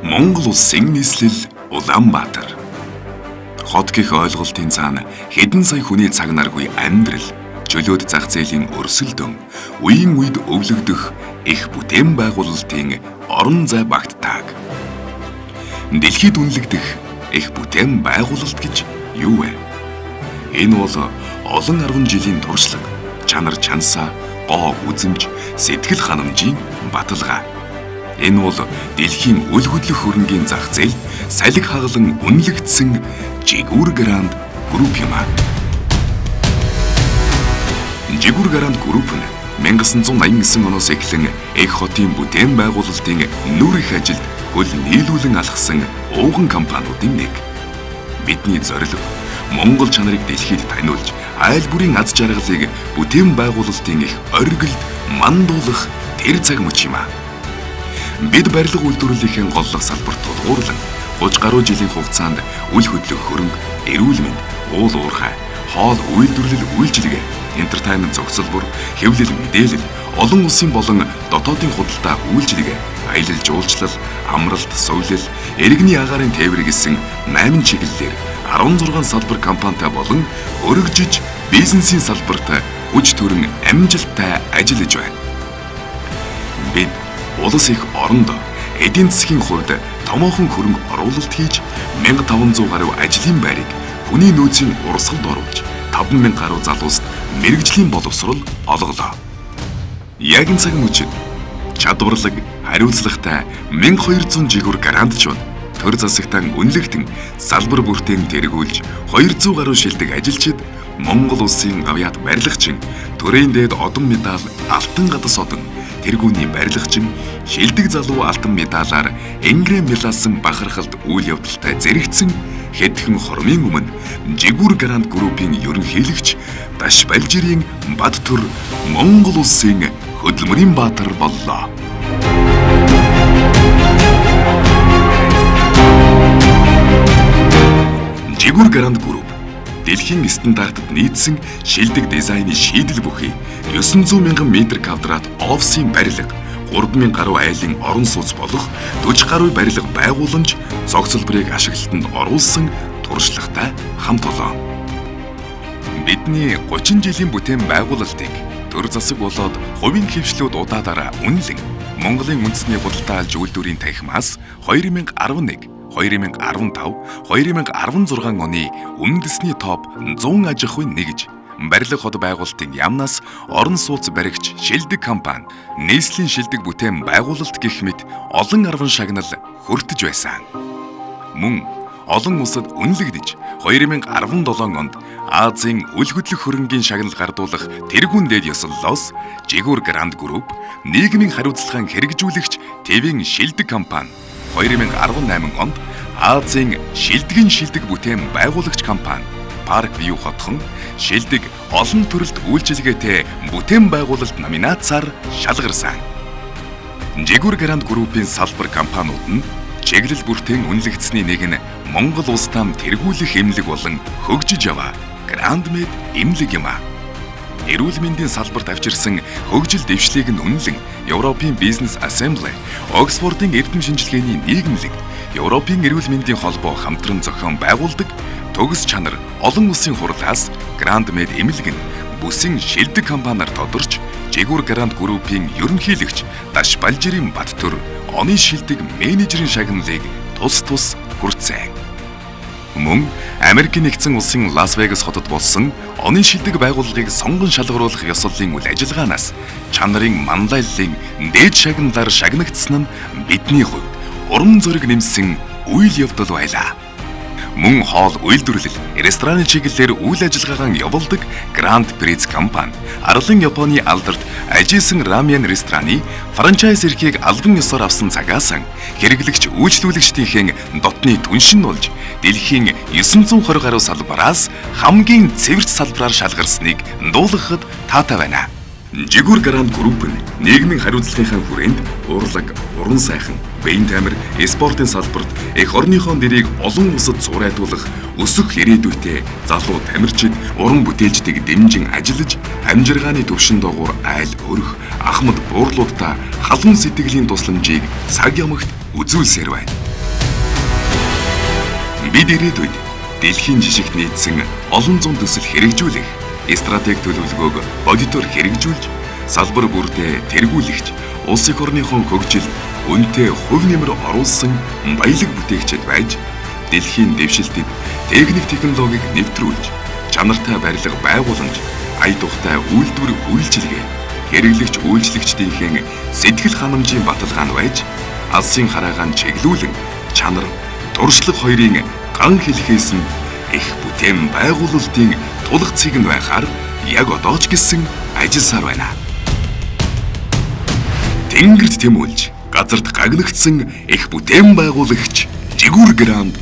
Монгол улсын нийслэл Улаанбаатар. Хот гэх ойлголтын цаана хэдэн сая хүний цаг наргүй амьдрал, чөлөөт зах зээлийн өрсөлдөөн, үеийн үед өвлөгдөх их бүтээн байгуулалтын орон зай багтдаг. Дэлхийд үнэлэгдэх их бүтээн байгуулалт гэж юу вэ? Энэ бол олон 10 жилийн туршлага, чанар чансаа, гоо үзэмж, сэтгэл ханамжийн баталгаа. Энэ бол дэлхийн үл хөдлөх хөрөнгийн зах зээл салхи хагалан үнэлэгдсэн Жигүүр Гранд Групп юм аа. Жигүүр Гранд Групп нь 1989 оноос эхлэн эх хотын бүтээн байгуулалтын нүр их ажилд хөл нийлүүлэн алхсан ууган компаниудын нэг. Бидний зорилго Монгол чанарыг дэлхийд таниулж, айл бүрийн аз жаргалыг бүтээн байгуулалтын их оргилд мандуулах тэр цаг мөч юм аа. Бид барилга үйлдвэрлэлийн голлох салбарт тулгуурлан 30 гаруй жилийн хугацаанд үл хөдлөх хөрөнгө, эрүүл мэнд, уул уурхай, хоол үйлдвэрлэл үйлчилгээ, энтертайнмент зохицолбор, хэвлэл мэдээлэл, олон улсын болон дотоодын худалдаа үйлчилгээ, аялал жуулчлал, амралт, сувлил, иргэний агаарын тээвэр гэсэн 8 чиглэлээр 16 салбар компанитай болон өргөжиж бизнесийн салбарт хүч төрөн амжилттай ажиллаж байна. Бид улс их оронд эдийн засгийн хувьд томоохон хөрөнгө оруулалт хийж 1500 гаруй ажлын байрыг хүний нөөцийн урсгалд оруулж 5000 гаруй залууст мэрэгжлийн боловсрол олголоо. Яг энэ цаг мөчид чадварлаг, хариуцлагатай 1200 жигүүр грандчууд төр засагтан үнэлэгдэн салбар бүртээ тэргүүлж 200 гаруй шилдэг ажилчид Монгол улсын авьяат барилгачин, төрийн дээд одон медаль алтан гадас одон, тэргүүний барилгачин, шилдэг залуу алтан медалаар Ингрэм Миласан бахархалд үйл явдалтай зэрэгцсэн хэдхэн хормын өмнө Жигүүр Гранд Группийн ерөнхийлөгч Даш Балжирийн бад төр Монгол улсын хөдөлмөрийн баатар боллоо. Жигүүр Гранд Групп дэлхийн стандартад нийцсэн шилдэг дизайны шийдэл бүхий 900 мянган метр квадрат офисын барилга, 3000 гаруй айлын орон сууц болох 40 гаруй барилга байгууламж зохицолборыг ашиглалтанд оруулсан туршлагатай хамт олон. Бидний 30 жилийн бүтээн байгуулалтыг төр засаг болоод хувийн хвшлүүд удаадараа үнэлэн Монголын үндэсний худалдаа алж үйлдвэрийн танхимаас 2011 2015, 2016 оны үндэсний топ 100 аж ахуйн нэгж, барилга хот байгуулалтын яамнаас орон сууц баригч шилдэг компани, нийслэлийн шилдэг бүтээн байгуулалт гэх мэт олон 10 шагнал хүртэж байсан. Мөн олон улсад үнэлэгдэж 2017 онд Азийн үл хөдлөх хөрөнгийн шагнал гардуулах тэргүүн дээд ёслолоос Жигүүр Гранд Групп нийгмийн хариуцлагын хэрэгжүүлэгч ТВ-ийн шилдэг компани 2018 онд Азийн шилдэгэн шилдэг бүтээн байгуулагч компани Парк View хотхон шилдэг олон төрөлт үйлчилгээтэй бүтээн байгуулалт номинацаар шалгарсан. Жигүүр Гранд Группийн салбар компаниуд нь чиглэл бүртээ үнэлэгдсэний нэг нь Монгол улс там тэргүүлэх эмнэлэг болон хөгжиж яваа Гранд Мед эмнэлэг юм аа. Эрүүл мэндийн салбарт авчирсан хөгжил дэвшлиг нь үнэлэн Европын бизнес ассембле, Оксфордын эрдэм шинжилгээний нийгмлэг, Европын эрүүл мэндийн холбоо хамтран зохион байгуулдаг төгс чанар олон улсын хурлаас Гранд Мед эмнэлэг нь бүсийн шилдэг компаниар тодорч Жигүүр Гранд Группийн ерөнхийлөгч Даш Балжирийн бат төр оны шилдэг менежерийн шагналыг тус тус хүртсэн. Мөн Америкийн нэгдсэн улсын Лас Вегас хотод болсон оны шилдэг байгууллагыг сонгон шалгаруулах ёслолын үйл ажиллагаанаас чанарын манлайллын дээд шагналаар шагнагдсан нь бидний хувьд урам зориг нэмсэн үйл явдал байлаа. Мөн хоол үйлдвэрлэл, рестораны чиглэлээр үйл ажиллагаагаа явуулдаг Гранд Приц компани, Арлын Японы алдарт ажисан рамен рестораны франчайз эрхийг албан ёсоор авсан цагаас хэрэглэгч үйлчлүүлэгчдийн дотны түншин болж дэлхийн 920 гаруй салбараас хамгийн цэвэрч салбараар шалгарсныг дуулгахад таатай байна. Жигүүр Гранд Групп нь нийгмийн хариуцлагын хүрээнд урлаг, уран сайхан, биеийн тамир, спортын салбарт эх орныхоо нэрийг олон улсад зурайтуулах өсөх ирээдүйтэй залуу тамирчид, уран бүтээлчдийг дэмжин ажиллаж, амжиргааны төвшин доогуур айл өрх, ахмад буурлуудтай халуун сэтгэлийн тусламжийг цаг ямагт үзүүлсээр байна. Бид ирээдүйд дэлхийн жишгт нийцсэн олон зуун төсөл хэрэгжүүлэх, стратеги төлөвлөгөөг бодитоор хэрэгжүүлж, салбар бүртээ тэргүүлэгч, улс их орныхон хөгжилд үнэтэй хувь нэмэр оруулсан баялаг бүтээгчид байж, дэлхийн дэвшилтэд техник технологиг нэвтрүүлж, чанартай барилга байгууламж, ая тухтай үйлдвэр үйлчилгээ, хэрэглэгч үйлчлэгчдийн сэтгэл ханамжийн баталгаа нь байж, алсын хараагаан чиглүүлэн чанар, туршлага хоёрын ган хэлхээс нь их бүтээн байгуулалтын тулгцыг нь байхаар яг одоо ч гэсэн ажилласаар байна. Тэнгэрт тэмүүлж, газарт гагнагдсан их бүтээн байгуулагч Жигүүр Гранд